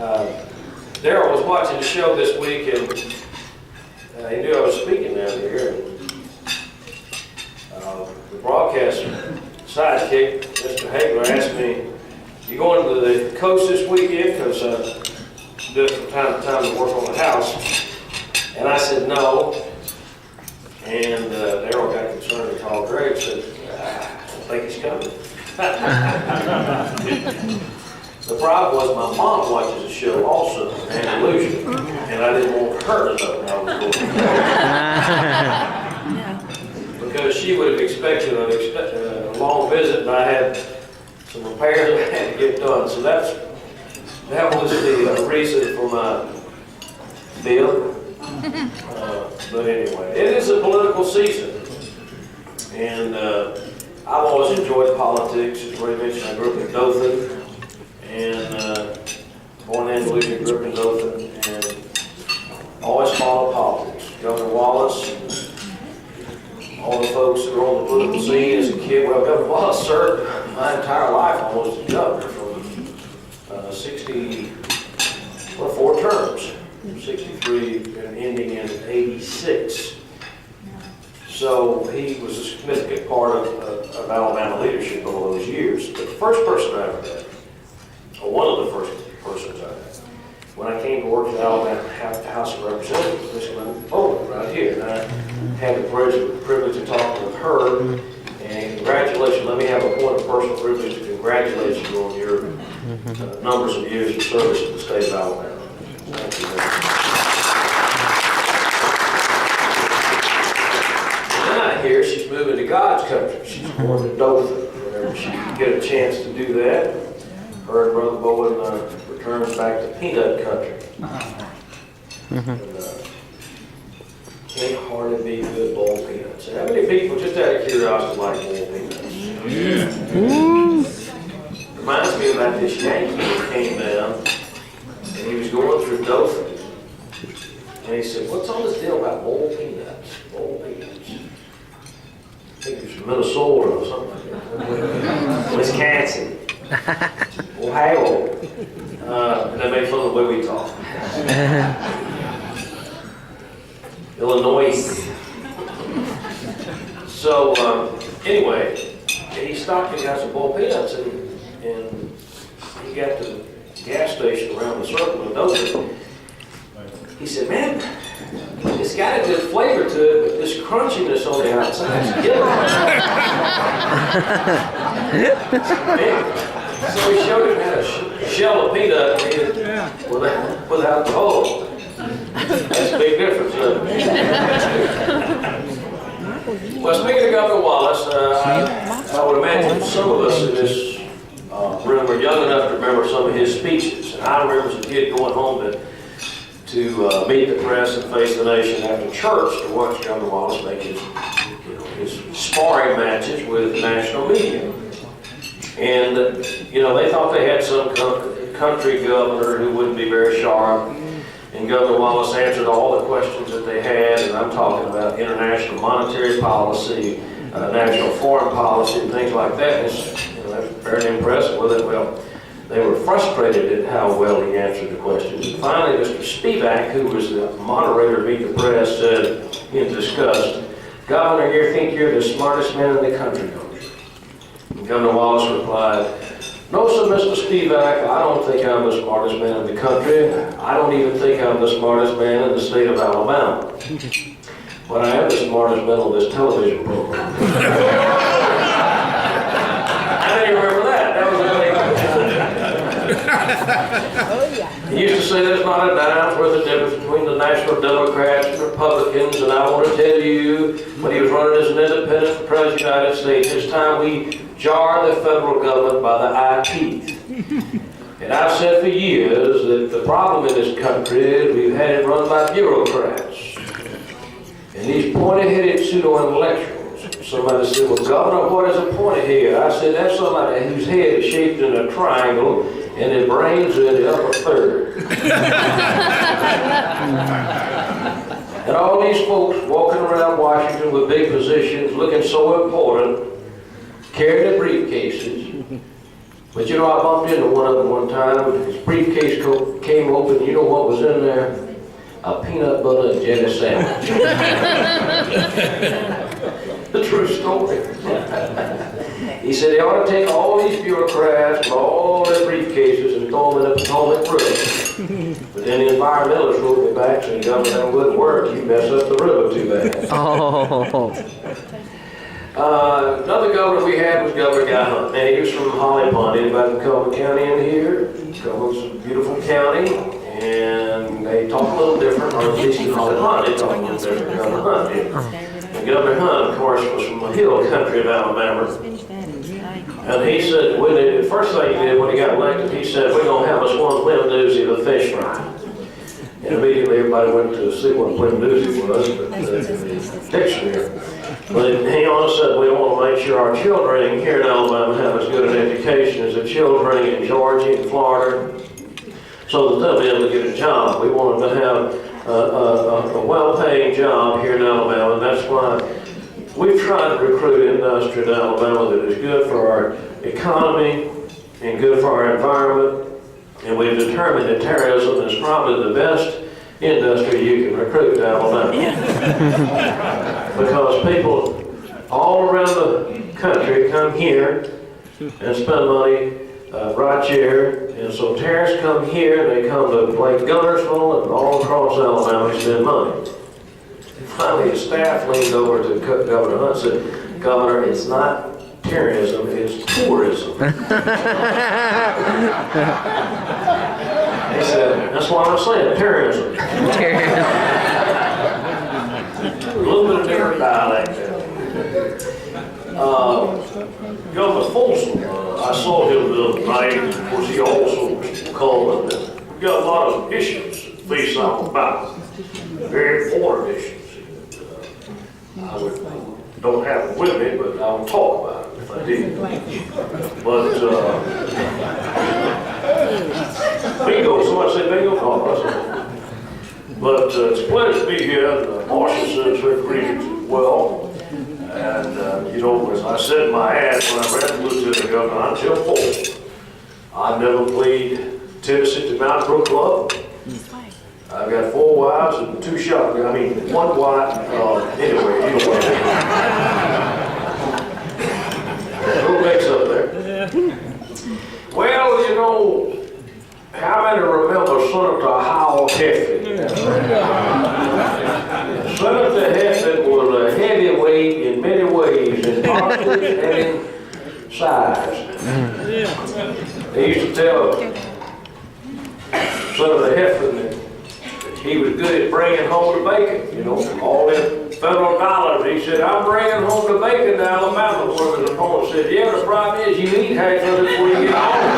Daryl was watching the show this week, and he knew I was speaking down here. And, the broadcast sidekick, Mr. Hagler, asked me, "You going to the coast this weekend?" Because I do it from time to time to work on the house. And I said no. And Daryl got concerned and called Greg and said, "I don't think he's coming." The problem was my mom watches the show also, Andalusia, and I didn't want her to know how I was going. Because she would have expected a long visit, and I had some repairs I had to get done. So that was the reason for my bill. But anyway, it is a political season, and I've always enjoyed politics. As Ray mentioned, I grew up in Dothan, and born in Andalusia, grew up in Dothan, and always followed politics. Governor Wallace, all the folks that were on the political scene as a kid. Well, Governor Wallace served my entire life almost as governor from 4 terms, 63 and ending in 86. So he was a significant part of Alabama leadership over those years. But the first person I ever met, or one of the first persons I met, when I came to work at Alabama House of Representatives, Miss Linda Bowman, right here, and I had the privilege of talking with her. And congratulations, let me have a point of personal privilege to congratulate you on your numbers of years of service in the state of Alabama. Thank you very much. Tonight here, she's moving to God's country. She's going to Dothan, whenever she can get a chance to do that. Her and Brother Bowen returns back to peanut country. Can't hardly be good boiled peanuts. How many people, just out of curiosity, like boiled peanuts? Reminds me about this Yankee that came down, and he was going through Dothan, and he said, "What's all this deal about boiled peanuts? Boiled peanuts." I think it was from Minnesota or something like that. Wisconsin. Ohio. And they made fun of the way we talk. Illinois. So, anyway, he stopped and got some boiled peanuts, and he got to the gas station around the circle in Dothan. He said, "Man, it's got a good flavor to it, but this crunchiness on the outside is killing me." So he showed him how to shell a peanut without the hole. That's a big difference, isn't it? Well, speaking of Governor Wallace, I would imagine some of us in this room are young enough to remember some of his speeches. And I remember as a kid going home to meet the press and face the nation after church to watch Governor Wallace make his sparring matches with national media. And, they thought they had some country governor who wouldn't be very sharp. And Governor Wallace answered all the questions that they had, and I'm talking about international monetary policy, national foreign policy, and things like that. That's very impressive with it. Well, they were frustrated at how well he answered the questions. And finally, Mr. Spivak, who was the moderator of Meet the Press, said in disgust, "Governor, you think you're the smartest man in the country, don't you?" And Governor Wallace replied, "No, sir, Mr. Spivak, I don't think I'm the smartest man in the country. I don't even think I'm the smartest man in the state of Alabama. But I am the smartest man on this television program." I didn't remember that. That was a He used to say there's not a dime's worth of difference between the National Democrats and Republicans, and I want to tell you, when he was running as an independent for President of the United States, this time we jar the federal government by the eye teeth. And I've said for years that the problem in this country is we've had it run by bureaucrats. And these pointy-headed pseudo-intellectuals. Somebody said, "Well, Governor, what is a pointy head?" I said, "That's somebody whose head is shaped in a triangle and their brains are in the upper third." And all these folks walking around Washington with big positions, looking so important, carrying their briefcases, But you know, I bumped into one of them one time. His briefcase came open. You know what was in there? A peanut butter and jelly sandwich. The true story. He said they ought to take all these bureaucrats with all their briefcases and throw them in the Potomac River. But then the environmentalists wrote me back saying, Governor, that wouldn't work. You mess up the river too bad. Oh. Another governor we had was Governor Guy Hunt. Now, he was from Holly Pond. Anybody from Coleman County in here? Coleman's a beautiful county, and they talk a little different, or at least in Holly Pond they talk a little different than Governor Hunt did. And Governor Hunt, of course, was from the hill country of Alabama. And he said, the first thing he did when he got elected, he said, we're going to have us one Windoozy of a fish fry. And immediately everybody went to see what Windoozy was, the dictionary. But he also said, we want to make sure our children here in Alabama have as good an education as the children in Georgia and Florida, so that they'll be able to get a job. We want them to have a well-paying job here in Alabama, and that's why we've tried to recruit industry in Alabama that is good for our economy and good for our environment. And we've determined that tourism is probably the best industry you can recruit to Alabama. Because people all around the country come here and spend money right here. And so terrorists come here and they come to Lake Gunnersville and all across Alabama and spend money. Finally, his staff leaned over to Governor Hunt and said, Governor, it's not terrorism, it's tourism. He said, that's what I'm saying, terrorism. A little bit of different dialect there. Governor Folsom, I saw him the other night. Of course, he also was from Coleman. We've got a lot of issues that face Alabama, very important issues. I don't have them with me, but I will talk about it if I did. But, bingo, somebody said bingo? Oh, that's it. But it's a pleasure to be here, and Marshall says her greetings as well. And, you know, as I said in my ad when I ran for lieutenant governor, I'm Jim Folsom. I've never played tennis at the Mountain Brook Club. I've got 4 wives and 2 shotguns. I mean, 1 wife. Anyway, you know what I mean. A little mix up there. Well, you know, how many remember Senator Howell Heflin? Senator Heflin was a heavyweight in many ways, in politics and in size. They used to tell Senator Heflin that he was good at bringing home the bacon, you know, all them federal dollars. He said, I'm bringing home the bacon to Alabama. One of his opponents said, yeah, the problem is you eat half of it before you get home.